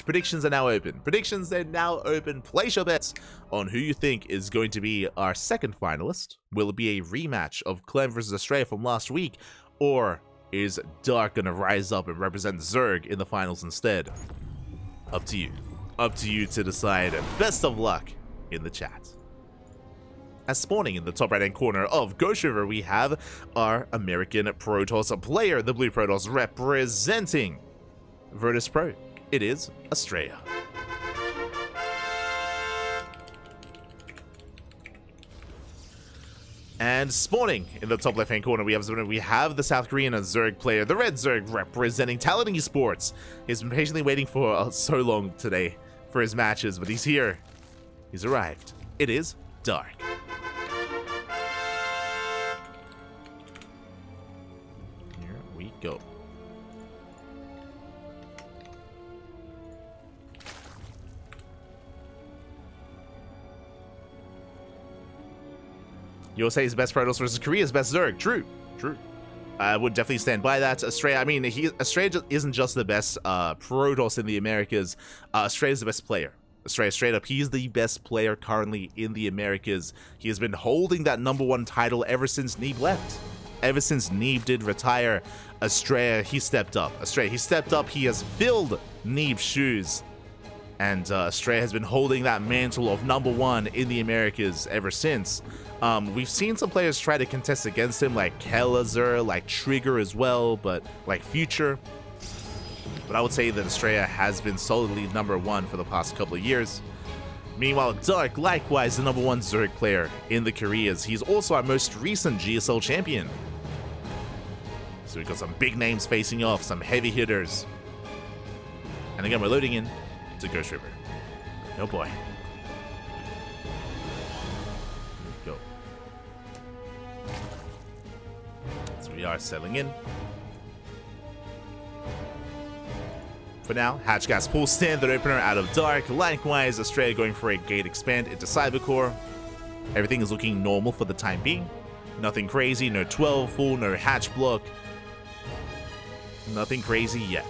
predictions are now open. Predictions are now open. Place your bets on who you think is going to be our second finalist. Will it be a rematch of Clem versus Astrea from last week, or is Dark going to rise up and represent Zerg in the finals instead? Up to you. Up to you to decide. Best of luck in the chat. As spawning in the top right hand corner of Ghost River, we have our American Protoss player, the Blue Protoss, representing Virtus Pro. It is Astrea. And spawning in the top left hand corner, we have the South Korean Zerg player, the Red Zerg, representing Talent Esports. He's been patiently waiting for so long today for his matches, but he's here. He's arrived. It is Dark. Here we go. USA's best Protoss versus Korea's best Zerg. True. I would definitely stand by that. Astrea, I mean, Astrea isn't just the best Protoss in the Americas. Astrea is the best player. Astrea, straight up, he's the best player currently in the Americas. He has been holding that #1 title ever since Neeb left. Ever since Neeb did retire, Astrea, he stepped up. He has filled Neeb's shoes. And Astrea has been holding that mantle of #1 in the Americas ever since. We've seen some players try to contest against him, like Kelazur, like Trigger as well, but like Future. But I would say that Astrea has been solidly #1 for the past couple of years. Meanwhile, Dark, likewise the #1 Zerg player in the Koreas. He's also our most recent GSL champion. So we've got some big names facing off, some heavy hitters. And again, we're loading in to Ghost River. Oh boy. Here we go. So we are settling in. For now, Hatchgas pulls standard opener out of Dark. Likewise, Astrea going for a gate expand into Cybercore. Everything is looking normal for the time being. Nothing crazy, no 12 full, no hatch block. Nothing crazy yet.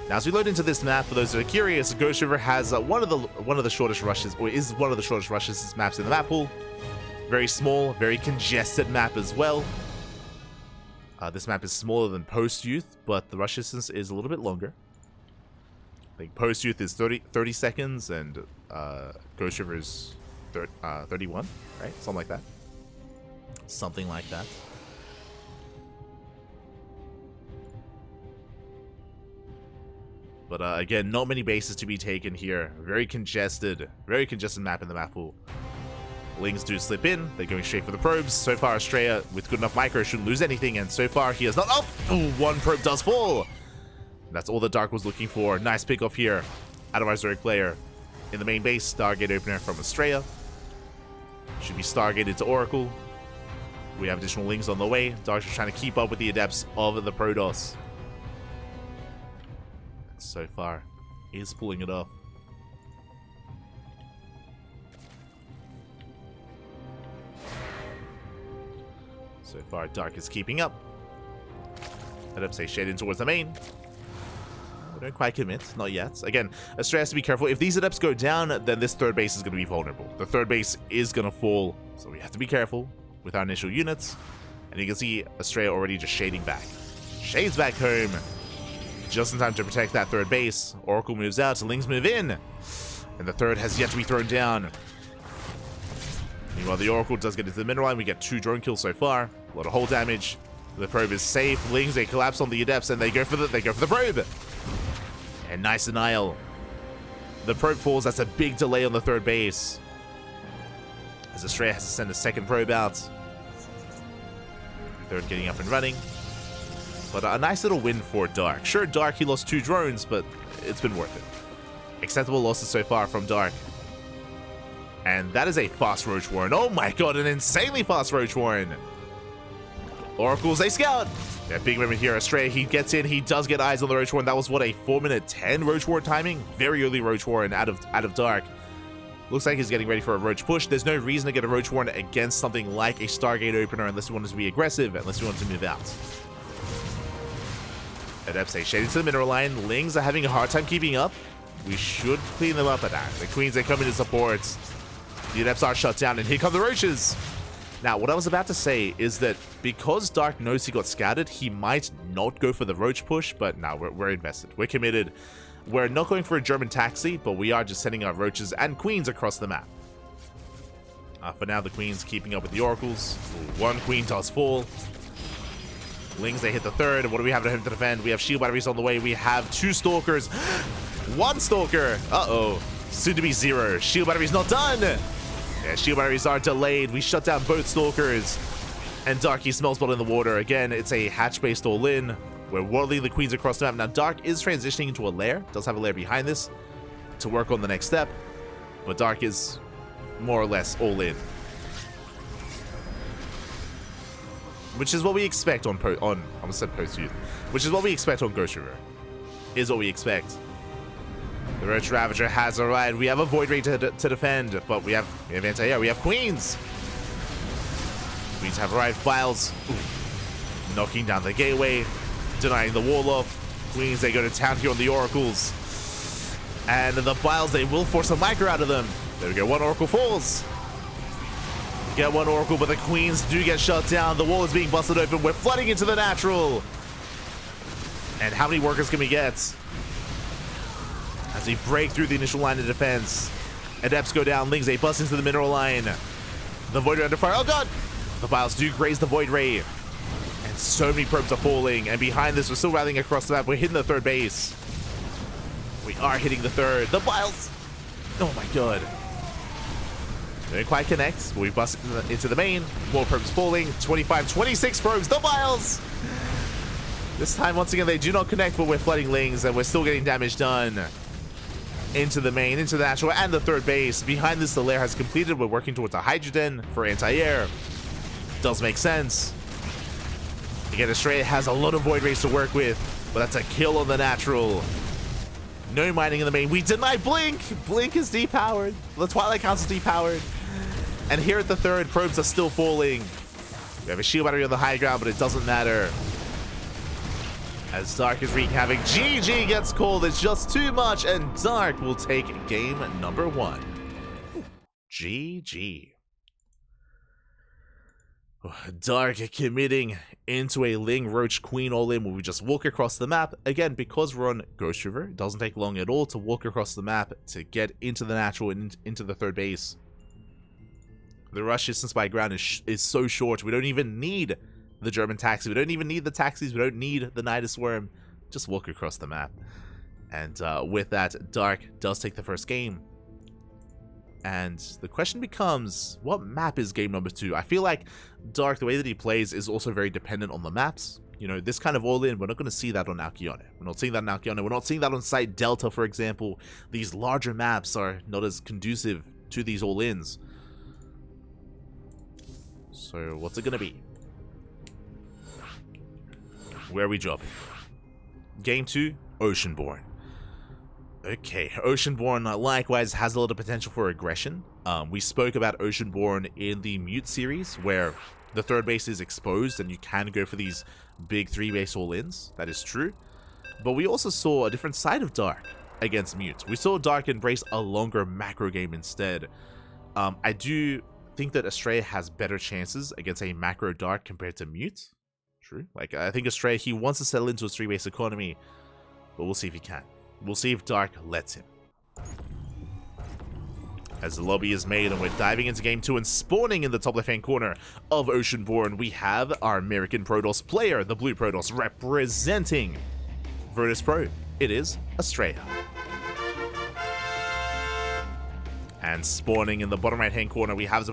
Now, as we load into this map, for those that are curious, Ghost River has one of the shortest rushes, or is one of the shortest rushes maps in the map pool. Very small, very congested map as well. This map is smaller than Post Youth, but the rush distance is a little bit longer. I think Post Youth is 30 seconds, and Ghost River is 31, right? Something like that. Something like that. But again, not many bases to be taken here. Very congested map in the map pool. Lings do slip in. They're going straight for the probes. So far, Astrea, with good enough micro, shouldn't lose anything. And so far, he has not. Oh, one probe does fall. That's all that Dark was looking for. Nice pick off here out of our Zerg player. In the main base, Stargate opener from Astrea. Should be Stargated to Oracle. We have additional Lings on the way. Dark's just trying to keep up with the adepts of the Protoss. So far, is pulling it off. So far, Dark is keeping up. Adepts say shade in towards the main. We don't quite commit, not yet. Again, Astrea has to be careful. If these adepts go down, then this third base is going to be vulnerable. The third base is going to fall, so we have to be careful with our initial units. And you can see Astrea already just shading back. Shades back home. Just in time to protect that third base. Oracle moves out, Lings move in. And the third has yet to be thrown down. Meanwhile, the Oracle does get into the middle line. We get 2 drone kills so far. A lot of hull damage. The probe is safe. Lings, they collapse on the adepts and they go for the probe. And nice denial. The probe falls. That's a big delay on the third base. As Astrea has to send a second probe out. Third getting up and running. But a nice little win for Dark. Sure, Dark, he lost 2 drones, but it's been worth it. Acceptable losses so far from Dark. And that is a fast Roach Warren. Oh my god, an insanely fast Roach Warren. Oracle's a scout. Yeah, big movement here. Astrea, he gets in. He does get eyes on the Roach Warren. That was, what, a 4-minute 10 Roach Warren timing? Very early Roach Warren out of Dark. Looks like he's getting ready for a Roach push. There's no reason to get a Roach Warren against something like a Stargate opener unless you want to be aggressive, unless you want to move out. Adepts say shading to the mineral line. Lings are having a hard time keeping up. We should clean them up at that. The Queens, they come in to support. The Adepts are shut down, and here come the Roaches. Now, what I was about to say is that because Dark knows he got scouted, he might not go for the Roach push, but no, we're invested. We're committed. We're not going for a German taxi, but we are just sending our Roaches and Queens across the map. For now, the Queens keeping up with the Oracles. One Queen does fall. Lings, they hit the third. What do we have to him to defend? We have shield batteries on the way. We have 2 Stalkers. 1 Stalker. Uh-oh. Soon to be 0. Shield batteries not done. Yeah, shield batteries are delayed. We shut down both Stalkers. And Darky smells blood in the water. Again, it's a hatch-based all-in. We're waddling the Queens across the map. Now, Dark is transitioning into a lair. Does have a lair behind this to work on the next step. But Dark is more or less all-in. Which is what we expect on I almost said post-youth. Which is what we expect on Ghost River. Is what we expect. The Roach Ravager has arrived. We have a Void Ray to defend, but we have anti-air. We have Queens. Queens have arrived. Biles knocking down the gateway, denying the wall off. Queens, they go to town here on the Oracles. And the Biles, they will force a micro out of them. There we go. 1 Oracle falls. Get 1 Oracle, but the Queens do get shut down. The wall is being busted open. We're flooding into the natural. And how many workers can we get? As we break through the initial line of defense. Adepts go down. Lings, they bust into the mineral line. The Void Ray under fire. Oh god! The Biles do graze the Void Ray. And so many probes are falling. And behind this, we're still rallying across the map. We're hitting the 3rd base. We are hitting the 3rd. The Biles! Oh my god. They didn't quite connect. We bust into the main. More probes falling. 25, 26 probes. The Biles! This time, once again, they do not connect, but we're flooding Lings, and we're still getting damage done. Into the main, into the natural, and the 3rd base. Behind this, the lair has completed. We're working towards a Hydrogen for anti-air. Does make sense. Again, Astrea has a lot of Void Rays to work with, but that's a kill on the natural. No mining in the main. We deny Blink. Blink is depowered. The Twilight Council is depowered. And here at the 3rd, probes are still falling. We have a shield battery on the high ground, but it doesn't matter. As Dark is wreaking havoc, GG gets called. It's just too much, and Dark will take game number 1. GG. Dark committing into a Ling Roach Queen all-in where we just walk across the map. Again, because we're on Ghost River, it doesn't take long at all to walk across the map to get into the natural and into the 3rd base. The rush distance by ground is so short. We don't even need the German taxi. We don't even need the taxis. We don't need the Nidus Worm. Just walk across the map. And with that, Dark does take the first game. And the question becomes, what map is game number 2? I feel like Dark, the way that he plays, is also very dependent on the maps. You know, this kind of all-in, we're not going to see that on Alcyone. We're not seeing that on Alcyone. We're not seeing that on Site Delta, for example. These larger maps are not as conducive to these all-ins. So, what's it going to be? Where are we dropping? Game 2, Oceanborn. Okay, Oceanborn likewise has a lot of potential for aggression. We spoke about Oceanborn in the Mute series, where the 3rd base is exposed and you can go for these big 3-base all-ins. That is true. But we also saw a different side of Dark against Mute. We saw Dark embrace a longer macro game instead. I do think that Astrea has better chances against a macro Dark compared to Mute. True. Like, I think Astrea, he wants to settle into a 3-base economy, but we'll see if he can. We'll see if Dark lets him. As the lobby is made and we're diving into game 2 and spawning in the top left-hand corner of Oceanborn, we have our American Protoss player, the Blue Protoss, representing Virtus Pro. It is Astrea. And spawning in the bottom right-hand corner, we have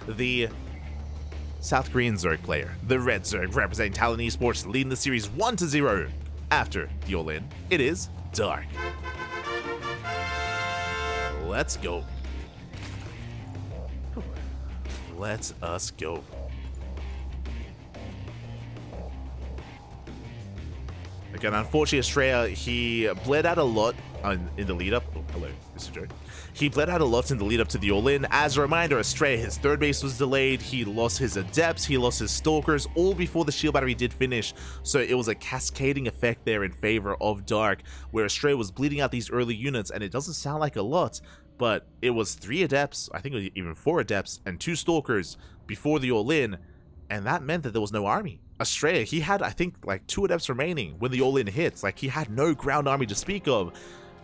the South Korean Zerg player, the Red Zerg, representing Talon Esports, leading the series 1-0. After the all-in, it is Dark. Let's go. Let us go. Again, unfortunately, Astrea, he bled out a lot in the lead up. Oh, hello, Mr. Joe. He bled out a lot in the lead up to the all-in. As a reminder, Astrea, his third base was delayed. He lost his adepts. He lost his stalkers, all before the shield battery did finish. So it was a cascading effect there in favor of Dark, where Astrea was bleeding out these early units, and it doesn't sound like a lot, but it was 3 adepts, I think it was even 4 adepts, and 2 stalkers before the all-in, and that meant that there was no army. Astrea, he had, I think, like 2 adepts remaining when the all-in hits. Like, he had no ground army to speak of.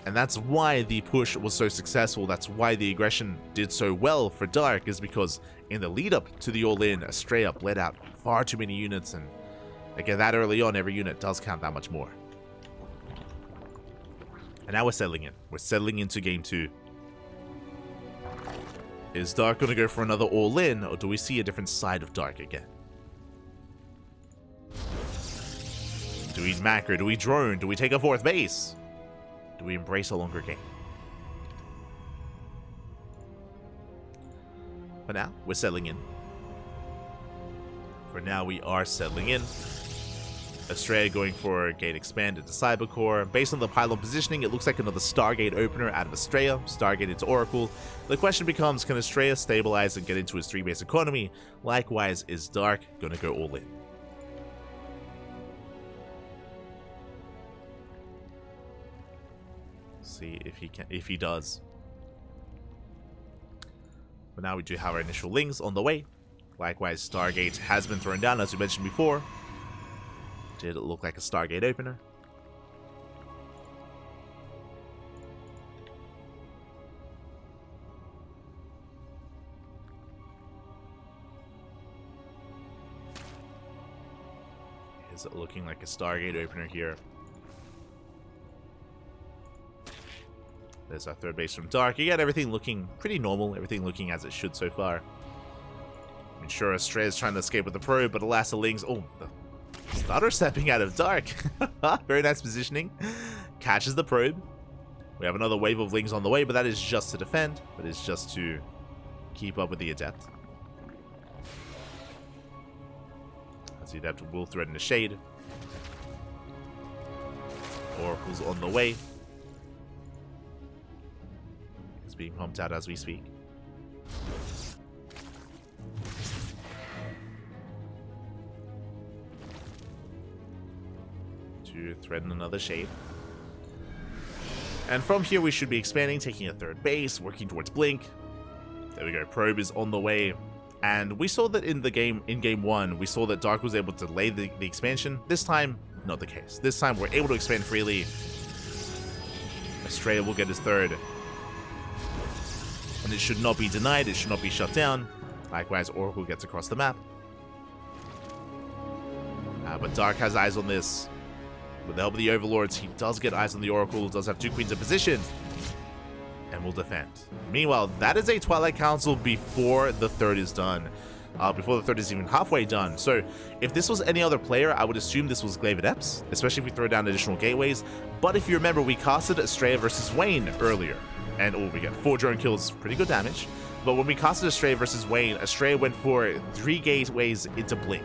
And that's why the push was so successful. That's why the aggression did so well for Dark, is because in the lead up to the all-in, Astrea bled out far too many units, and again, that early on, every unit does count that much more. And now we're settling in. We're settling into game 2. Is Dark going to go for another all-in, or do we see a different side of Dark again? Do we macro? Do we drone? Do we take a 4th base? Do we embrace a longer game? For now, we're settling in. For now, we are settling in. Astrea going for gate expand into Cybercore. Based on the pylon positioning, it looks like another Stargate opener out of Astrea. Stargate into Oracle. The question becomes, can Astrea stabilize and get into his 3-base economy? Likewise, is Dark going to go all in? See if he can, if he does. But now we do have our initial links on the way. Likewise, Stargate has been thrown down, as we mentioned before. Did it look like a Stargate opener? Is it looking like a Stargate opener here? There's our 3rd base from Dark. Again, everything looking pretty normal. Everything looking as it should so far. I mean, sure, Astrea is trying to escape with the probe, but alas, the Lings... Oh, the stutter stepping out of Dark. Very nice positioning. Catches the probe. We have another wave of Lings on the way, but that is just to defend. That is just to keep up with the Adept. As the Adept will threaten the Shade. Oracle's on the way. Being pumped out as we speak. To threaten another Shade. And from here we should be expanding, taking a 3rd base, working towards Blink. There we go, probe is on the way. And we saw that in game 1, we saw that Dark was able to delay the expansion. This time, not the case. This time we're able to expand freely. Astrea will get his 3rd. And it should not be denied, it should not be shut down. Likewise, Oracle gets across the map. But Dark has eyes on this. With the help of the Overlords, he does get eyes on the Oracle, does have 2 queens in position. And will defend. Meanwhile, that is a Twilight Council before the 3rd is done. Before the 3rd is even halfway done. So, if this was any other player, I would assume this was Glaive Adepts, especially if we throw down additional gateways. But if you remember, we casted Astrea versus Wayne earlier. And oh, we get 4 drone kills, pretty good damage. But when we casted Astrea versus Wayne, Astrea went for 3 gateways into Blink.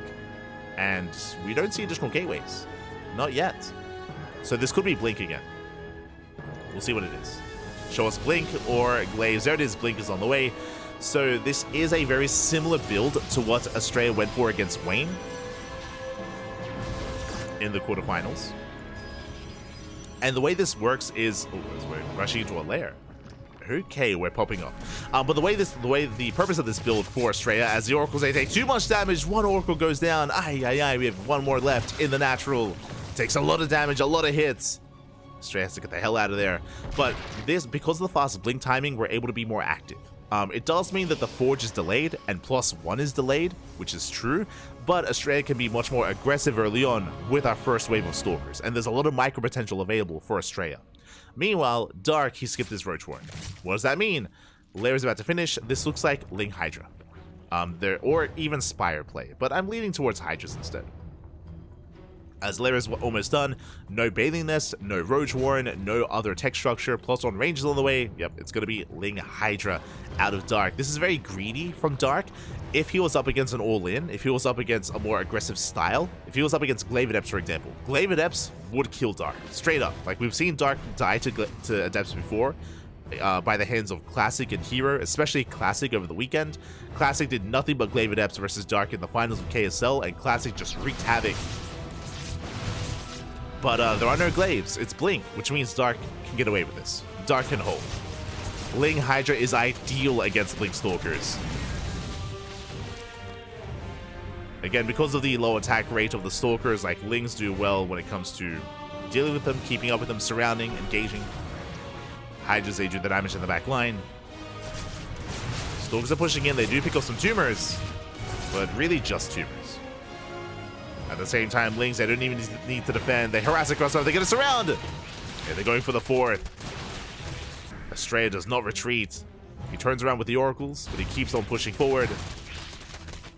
And we don't see additional gateways. Not yet. So this could be Blink again. We'll see what it is. Show us Blink or Glaives. There it is, Blink is on the way. So this is a very similar build to what Astrea went for against Wayne in the quarterfinals. And the way this works is... Oh, we're rushing into a lair. Okay, we're popping up. But the purpose of this build for Astrea, as the Oracles, they take too much damage. 1 Oracle goes down. We have 1 more left in the natural. Takes a lot of damage, a lot of hits. Astrea has to get the hell out of there. But this, because of the fast blink timing, we're able to be more active. It does mean that the Forge is delayed and +1 is delayed, which is true, but Astrea can be much more aggressive early on with our first wave of Stalkers, and there's a lot of micro potential available for Astrea. Meanwhile, Dark, he skipped his Roach Warren. What does that mean? Lair is about to finish. This looks like Ling Hydra. Or even Spire play, but I'm leaning towards Hydras instead. As lair is almost done, no bathing nest, no roach warren, no other tech structure, plus on ranges on the way. Yep, it's going to be Ling Hydra out of Dark. This is very greedy from Dark. If he was up against an all-in, if he was up against a more aggressive style, if he was up against Glaive Adepts, for example, Glaive Adepts would kill Dark, straight up. Like, we've seen Dark die to Adepts before, by the hands of Classic and Hero, especially Classic over the weekend. Classic did nothing but Glaive Adepts versus Dark in the finals of KSL, and Classic just wreaked havoc. But there are no glaives. It's Blink, which means Dark can get away with this. Dark can hold. Ling Hydra is ideal against Blink Stalkers. Again, because of the low attack rate of the Stalkers, like, Lings do well when it comes to dealing with them, keeping up with them, surrounding, engaging. Hydras, they do the damage in the back line. Stalkers are pushing in. They do pick up some tumors, but really just tumors. At the same time, Lings, they don't even need to defend. They harass across, they get a surround! Yeah, they're going for the fourth. Astrea does not retreat. He turns around with the Oracles, but he keeps on pushing forward.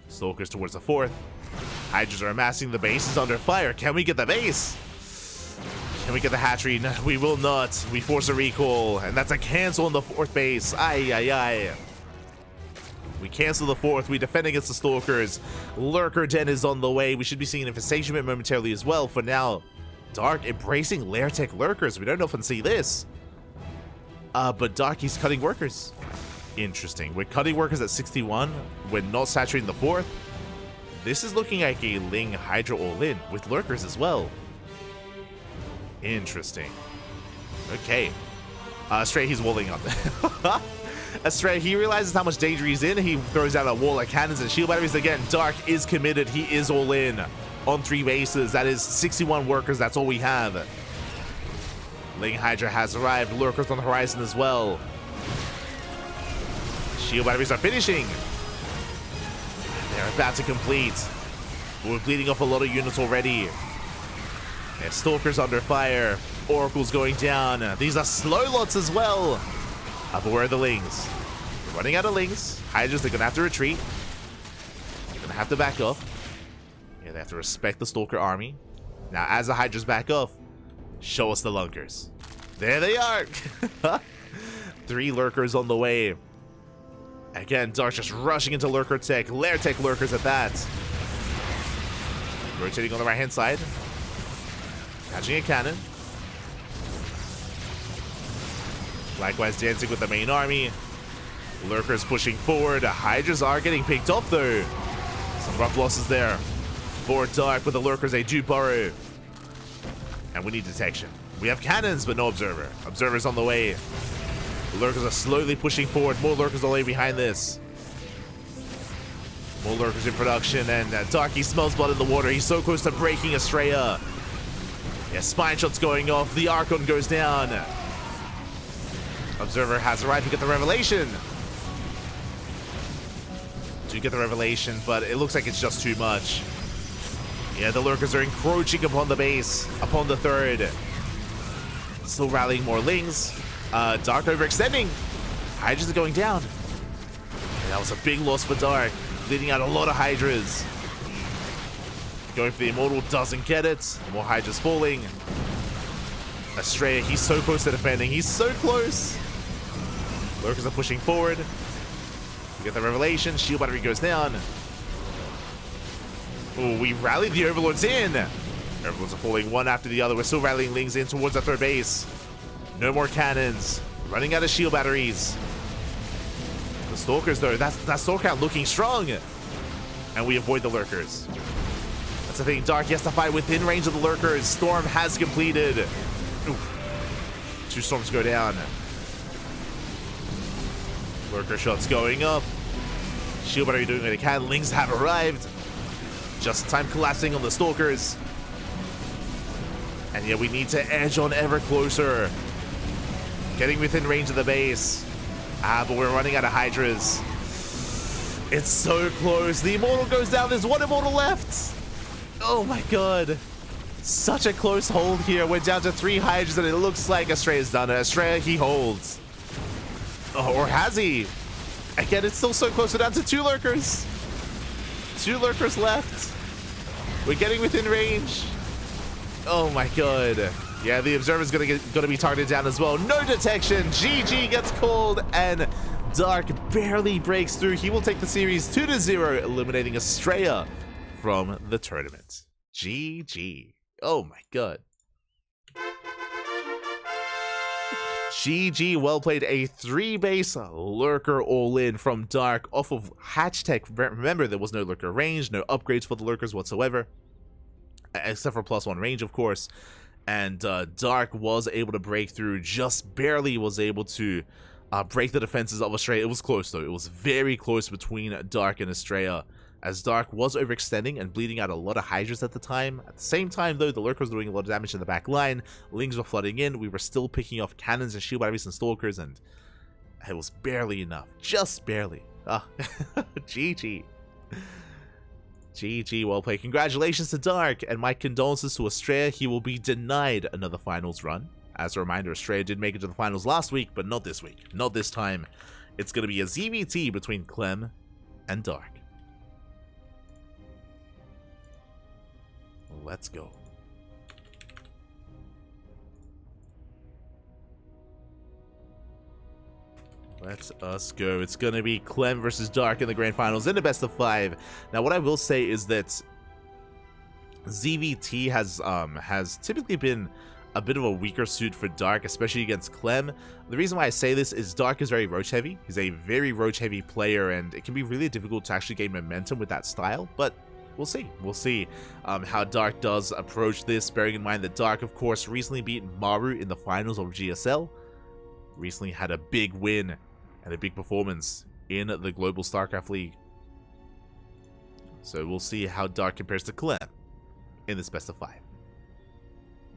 Stalkers towards the fourth. Hydras are amassing. The base is under fire. Can we get the base? Can we get the hatchery? No, we will not. We force a recall, and that's a cancel on the fourth base. Ay, ay, ay. We cancel the fourth. We defend against the Stalkers. Lurker Den is on the way. We should be seeing an infestation momentarily as well. For now, Dark embracing Lair Tech Lurkers. We don't often see this. But Dark, he's cutting workers. Interesting. We're cutting workers at 61. We're not saturating the fourth. This is looking like a Ling Hydra all-in with Lurkers as well. Interesting. Okay. Astrea, he's walling up. Astrea, he realizes how much danger he's in. He throws out a wall of cannons and shield batteries. Again, Dark is committed. He is all in on 3 bases. That is 61 workers. That's all we have. Ling Hydra has arrived. Lurkers on the horizon as well. Shield batteries are finishing. They're about to complete. We're bleeding off a lot of units already. Yeah, Stalkers under fire. Oracles going down. These are slow lots as well. But where are the Lings? We're running out of Lings. Hydras, they're going to have to retreat. They're going to have to back off. Yeah, they have to respect the Stalker army. Now, as the Hydras back off, show us the Lurkers. There they are. 3 Lurkers on the way. Again, Dark just rushing into Lurker Tech. Lair Tech Lurkers at that. Rotating on the right-hand side. Catching a cannon. Likewise, dancing with the main army. Lurkers pushing forward. Hydras are getting picked off, though. Some rough losses there. For Dark, but the Lurkers, they do burrow. And we need detection. We have cannons, but no Observer. Observer's on the way. The Lurkers are slowly pushing forward. More Lurkers are laying behind this. More Lurkers in production, and Dark, he smells blood in the water. He's so close to breaking Astrea. Yeah, Spine Shot's going off. The Archon goes down. Observer has arrived to get the Revelation. Do get the Revelation, but it looks like it's just too much. Yeah, the Lurkers are encroaching upon the base, upon the third. Still rallying more Lings. Dark overextending. Hydras are going down. And that was a big loss for Dark, leading out a lot of Hydras. Going for the Immortal, doesn't get it. More Hydras falling. Astrea, he's so close to defending. He's so close. Lurkers are pushing forward. We get the Revelation. Shield battery goes down. Oh, we rallied the Overlords in. Overlords are falling one after the other. We're still rallying Lings in towards the third base. No more cannons. Running out of shield batteries. The Stalkers, though, that Stalker out looking strong. And we avoid the Lurkers. That's the thing. Dark, he has to fight within range of the Lurkers. Storm has completed. Oof. 2 Storms go down. Lurker shots going up. Shield battery doing what they can. Lings have arrived. Just in time collapsing on the Stalkers. And yeah, we need to edge on ever closer. Getting within range of the base. But we're running out of Hydras. It's so close. The Immortal goes down. There's 1 Immortal left. Oh my god. Such a close hold here. We're down to 3 Hydras and it looks like Astrea's done it. Astrea, he holds. Oh, or has he? Again, it's still so close. We're down to 2 Lurkers. 2 Lurkers left. We're getting within range. Oh my god. Yeah, the Observer's gonna be targeted down as well. No detection. GG gets called, and Dark barely breaks through. He will take the series 2-0, eliminating Astrea from the tournament. GG. Oh my god. GG, well played. A 3-base Lurker all-in from Dark off of Hatch Tech. Remember, there was no Lurker range, no upgrades for the Lurkers whatsoever, except for +1 range, of course. And Dark was able to break through, just barely was able to break the defenses of Astrea. It was close, though. It was very close between Dark and Astrea, as Dark was overextending and bleeding out a lot of Hydras at the time. At the same time, though, the Lurkers were doing a lot of damage in the back line. Lings were flooding in. We were still picking off cannons and shield batteries and stalkers, and it was barely enough. Just barely. GG. GG, well played. Congratulations to Dark, and my condolences to Astrea. He will be denied another finals run. As a reminder, Astrea did make it to the finals last week, but not this week. Not this time. It's going to be a ZvT between Clem and Dark. Let's go. Let us go. It's going to be Clem versus Dark in the grand finals in the best of 5. Now, what I will say is that ZvT has typically been a bit of a weaker suit for Dark, especially against Clem. The reason why I say this is Dark is very roach heavy. He's a very roach heavy player, and it can be really difficult to actually gain momentum with that style, but we'll see. We'll see how Dark does approach this, bearing in mind that Dark, of course, recently beat Maru in the finals of GSL. Recently had a big win and a big performance in the Global StarCraft League. So we'll see how Dark compares to Clem in this best of 5.